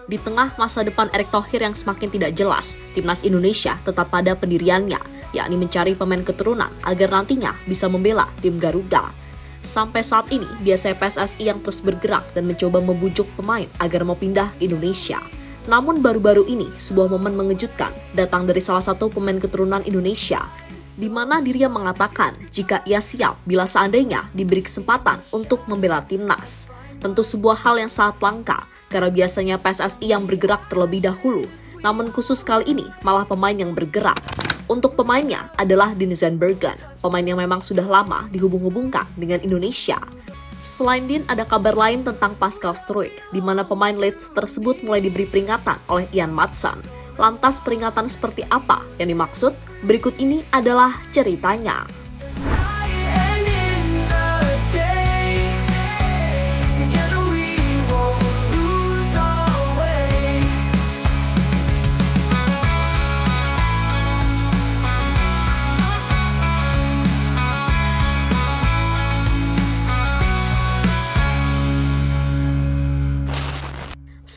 Di tengah masa depan Erick Thohir yang semakin tidak jelas, Timnas Indonesia tetap pada pendiriannya, yakni mencari pemain keturunan agar nantinya bisa membela tim Garuda. Sampai saat ini, biasanya PSSI yang terus bergerak dan mencoba membujuk pemain agar mau pindah ke Indonesia. Namun baru-baru ini, sebuah momen mengejutkan datang dari salah satu pemain keturunan Indonesia, di mana dirinya mengatakan jika ia siap bila seandainya diberi kesempatan untuk membela timnas. Tentu sebuah hal yang sangat langka, karena biasanya PSSI yang bergerak terlebih dahulu. Namun khusus kali ini, malah pemain yang bergerak. Untuk pemainnya adalah Denizan Bergen, pemain yang memang sudah lama dihubung-hubungkan dengan Indonesia. Selain Din, ada kabar lain tentang Pascal Struijk, di mana pemain Leeds tersebut mulai diberi peringatan oleh Ian Maatsen. Lantas peringatan seperti apa yang dimaksud? Berikut ini adalah ceritanya.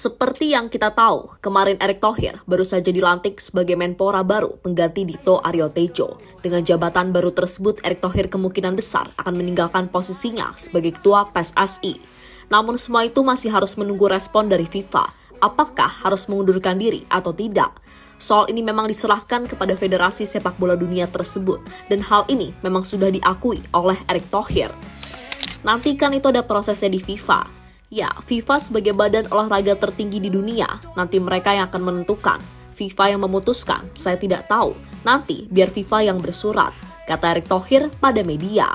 Seperti yang kita tahu, kemarin Erick Thohir baru saja dilantik sebagai Menpora baru pengganti Dito Aryo Tejo. Dengan jabatan baru tersebut, Erick Thohir kemungkinan besar akan meninggalkan posisinya sebagai ketua PSSI. Namun semua itu masih harus menunggu respon dari FIFA. Apakah harus mengundurkan diri atau tidak? Soal ini memang diserahkan kepada Federasi Sepak Bola Dunia tersebut, dan hal ini memang sudah diakui oleh Erick Thohir. Nanti kan itu ada prosesnya di FIFA. Ya, FIFA sebagai badan olahraga tertinggi di dunia, nanti mereka yang akan menentukan. FIFA yang memutuskan, saya tidak tahu. Nanti biar FIFA yang bersurat, kata Erick Thohir pada media.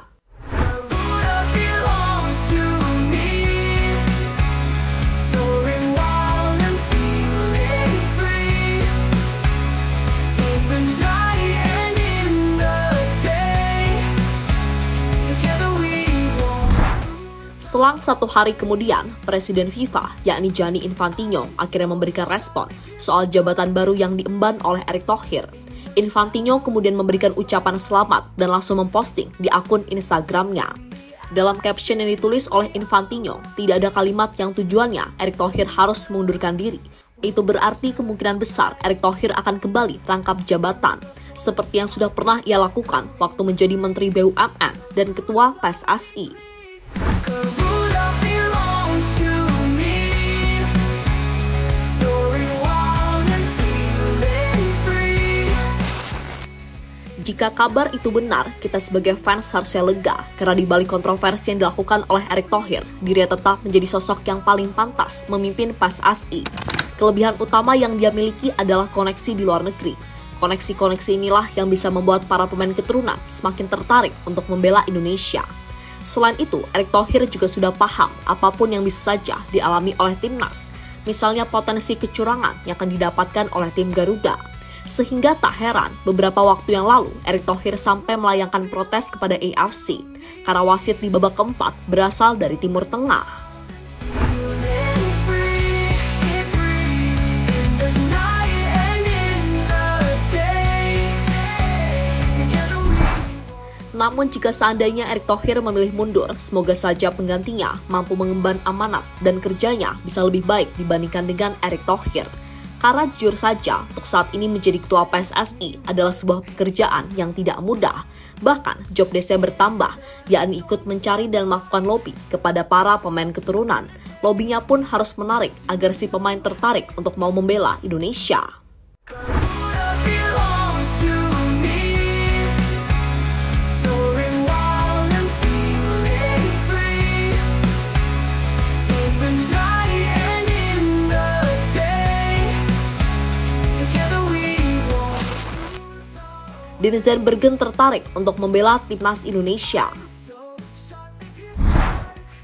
Selang 1 hari kemudian, Presiden FIFA, yakni Gianni Infantino, akhirnya memberikan respon soal jabatan baru yang diemban oleh Erick Thohir. Infantino kemudian memberikan ucapan selamat dan langsung memposting di akun Instagramnya. Dalam caption yang ditulis oleh Infantino, tidak ada kalimat yang tujuannya Erick Thohir harus mengundurkan diri. Itu berarti kemungkinan besar Erick Thohir akan kembali rangkap jabatan, seperti yang sudah pernah ia lakukan waktu menjadi Menteri BUMN dan Ketua PSSI. Jika kabar itu benar, kita sebagai fans harusnya lega, karena di balik kontroversi yang dilakukan oleh Erick Thohir, dirinya tetap menjadi sosok yang paling pantas memimpin PSSI. Kelebihan utama yang dia miliki adalah koneksi di luar negeri. Koneksi-koneksi inilah yang bisa membuat para pemain keturunan semakin tertarik untuk membela Indonesia. Selain itu, Erick Thohir juga sudah paham apapun yang bisa saja dialami oleh timnas, misalnya potensi kecurangan yang akan didapatkan oleh tim Garuda. Sehingga tak heran, beberapa waktu yang lalu, Erick Thohir sampai melayangkan protes kepada AFC, karena wasit di babak keempat berasal dari Timur Tengah. Namun jika seandainya Erick Thohir memilih mundur, semoga saja penggantinya mampu mengemban amanat dan kerjanya bisa lebih baik dibandingkan dengan Erick Thohir. Karena jujur saja, untuk saat ini menjadi ketua PSSI adalah sebuah pekerjaan yang tidak mudah. Bahkan, job desk-nya bertambah, yakni ikut mencari dan melakukan lobby kepada para pemain keturunan. Lobbynya pun harus menarik agar si pemain tertarik untuk mau membela Indonesia. Denizan Bergen tertarik untuk membela timnas Indonesia.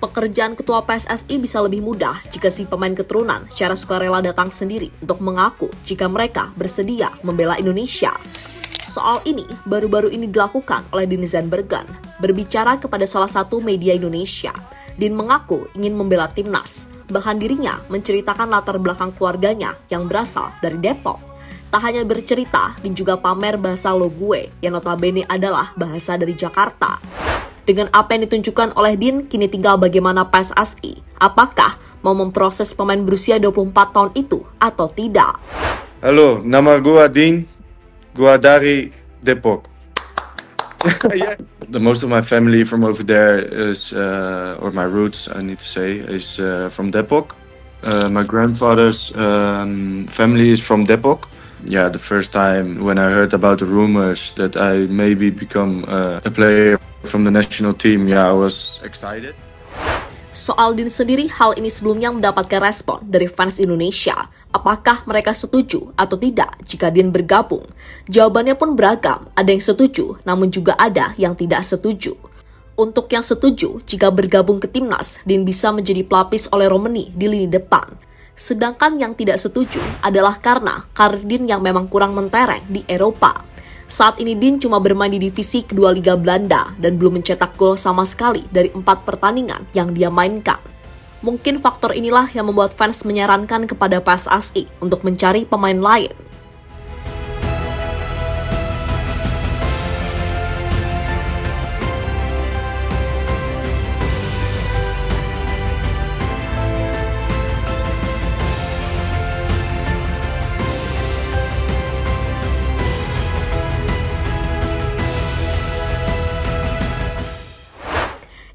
Pekerjaan ketua PSSI bisa lebih mudah jika si pemain keturunan secara sukarela datang sendiri untuk mengaku jika mereka bersedia membela Indonesia. Soal ini baru-baru ini dilakukan oleh Denizan Bergen, berbicara kepada salah satu media Indonesia. Din mengaku ingin membela timnas, bahkan dirinya menceritakan latar belakang keluarganya yang berasal dari Depok. Tak hanya bercerita, Din juga pamer bahasa lo gue yang notabene adalah bahasa dari Jakarta. Dengan apa yang ditunjukkan oleh Dean, kini tinggal bagaimana PSSI. Apakah mau memproses pemain berusia 24 tahun itu atau tidak? Halo, nama gua Dean. Gua dari Depok. The most of my family from over there is, or my roots, I need to say, is from Depok. My grandfather's family is from Depok. Yeah, the first time when I heard about the rumors that I maybe become a player from the national team, yeah, I was excited. Soal Dean sendiri, hal ini sebelumnya mendapatkan respon dari fans Indonesia. Apakah mereka setuju atau tidak jika Dean bergabung? Jawabannya pun beragam, ada yang setuju, namun juga ada yang tidak setuju. Untuk yang setuju, jika bergabung ke timnas, Dean bisa menjadi pelapis oleh Romeni di lini depan. Sedangkan yang tidak setuju adalah karena karir Dean yang memang kurang mentereng di Eropa. Saat ini Dean cuma bermain di divisi kedua Liga Belanda dan belum mencetak gol sama sekali dari 4 pertandingan yang dia mainkan. Mungkin faktor inilah yang membuat fans menyarankan kepada PSSI untuk mencari pemain lain.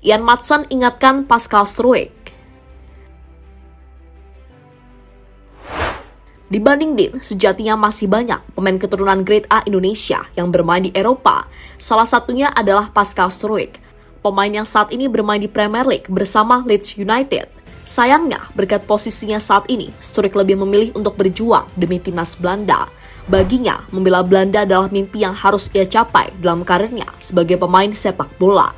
Ian Maatsen ingatkan Pascal Struijk. Dibanding Dean, sejatinya masih banyak pemain keturunan Grade A Indonesia yang bermain di Eropa. Salah satunya adalah Pascal Struijk, pemain yang saat ini bermain di Premier League bersama Leeds United. Sayangnya, berkat posisinya saat ini, Struijk lebih memilih untuk berjuang demi timnas Belanda. Baginya, membela Belanda adalah mimpi yang harus ia capai dalam karirnya sebagai pemain sepak bola.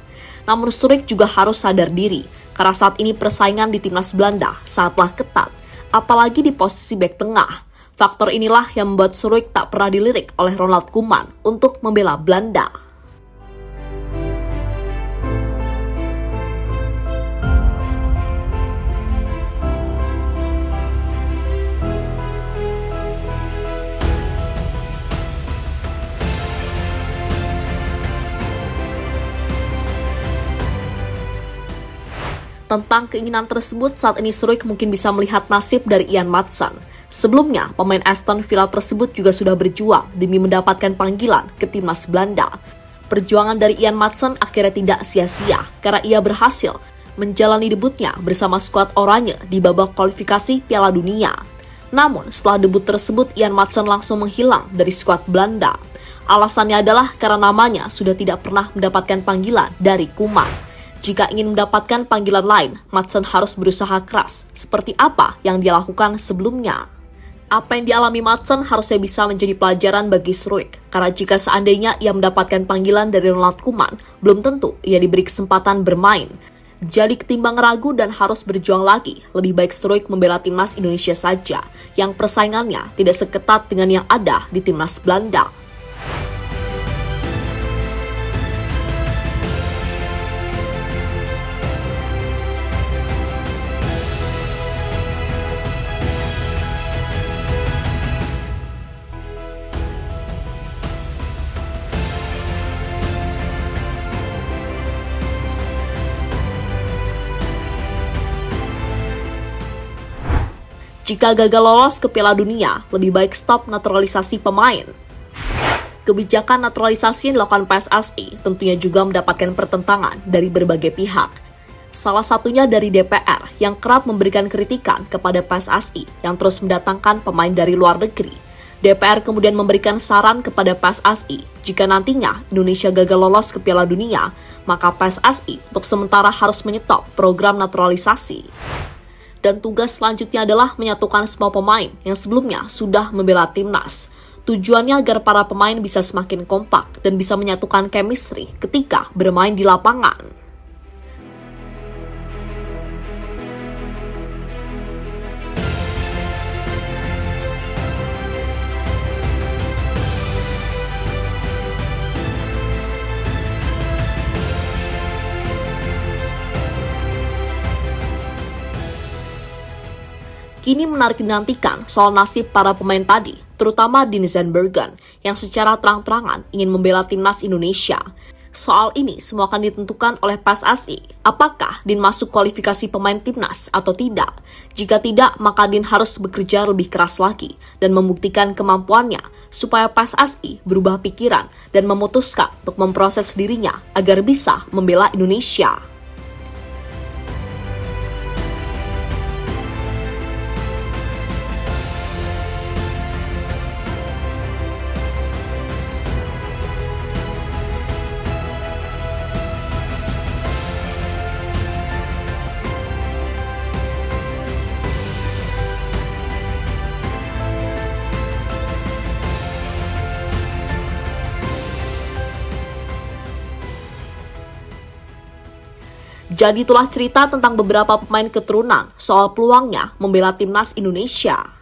Namun Struijk juga harus sadar diri, karena saat ini persaingan di timnas Belanda sangatlah ketat, apalagi di posisi bek tengah. Faktor inilah yang membuat Struijk tak pernah dilirik oleh Ronald Koeman untuk membela Belanda. Tentang keinginan tersebut, saat ini Struijk mungkin bisa melihat nasib dari Ian Maatsen. Sebelumnya, pemain Aston Villa tersebut juga sudah berjuang demi mendapatkan panggilan ke timnas Belanda. Perjuangan dari Ian Maatsen akhirnya tidak sia-sia karena ia berhasil menjalani debutnya bersama skuad Oranje di babak kualifikasi Piala Dunia. Namun, setelah debut tersebut, Ian Maatsen langsung menghilang dari skuad Belanda. Alasannya adalah karena namanya sudah tidak pernah mendapatkan panggilan dari Koeman. Jika ingin mendapatkan panggilan lain, Maatsen harus berusaha keras, seperti apa yang dia lakukan sebelumnya. Apa yang dialami Maatsen harusnya bisa menjadi pelajaran bagi Struijk, karena jika seandainya ia mendapatkan panggilan dari Ronald Koeman, belum tentu ia diberi kesempatan bermain. Jadi ketimbang ragu dan harus berjuang lagi, lebih baik Struijk membela timnas Indonesia saja, yang persaingannya tidak seketat dengan yang ada di timnas Belanda. Jika gagal lolos ke Piala Dunia, lebih baik stop naturalisasi pemain. Kebijakan naturalisasi yang dilakukan PSSI tentunya juga mendapatkan pertentangan dari berbagai pihak. Salah satunya dari DPR yang kerap memberikan kritikan kepada PSSI yang terus mendatangkan pemain dari luar negeri. DPR kemudian memberikan saran kepada PSSI jika nantinya Indonesia gagal lolos ke Piala Dunia, maka PSSI untuk sementara harus menyetop program naturalisasi. Dan tugas selanjutnya adalah menyatukan semua pemain yang sebelumnya sudah membela timnas. Tujuannya agar para pemain bisa semakin kompak dan bisa menyatukan chemistry ketika bermain di lapangan. Kini menarik dinantikan soal nasib para pemain tadi, terutama Dean Zandbergen, yang secara terang-terangan ingin membela timnas Indonesia. Soal ini semua akan ditentukan oleh PSSI. Apakah Din masuk kualifikasi pemain timnas atau tidak? Jika tidak, maka Din harus bekerja lebih keras lagi dan membuktikan kemampuannya supaya PSSI berubah pikiran dan memutuskan untuk memproses dirinya agar bisa membela Indonesia. Jadi itulah cerita tentang beberapa pemain keturunan soal peluangnya membela timnas Indonesia.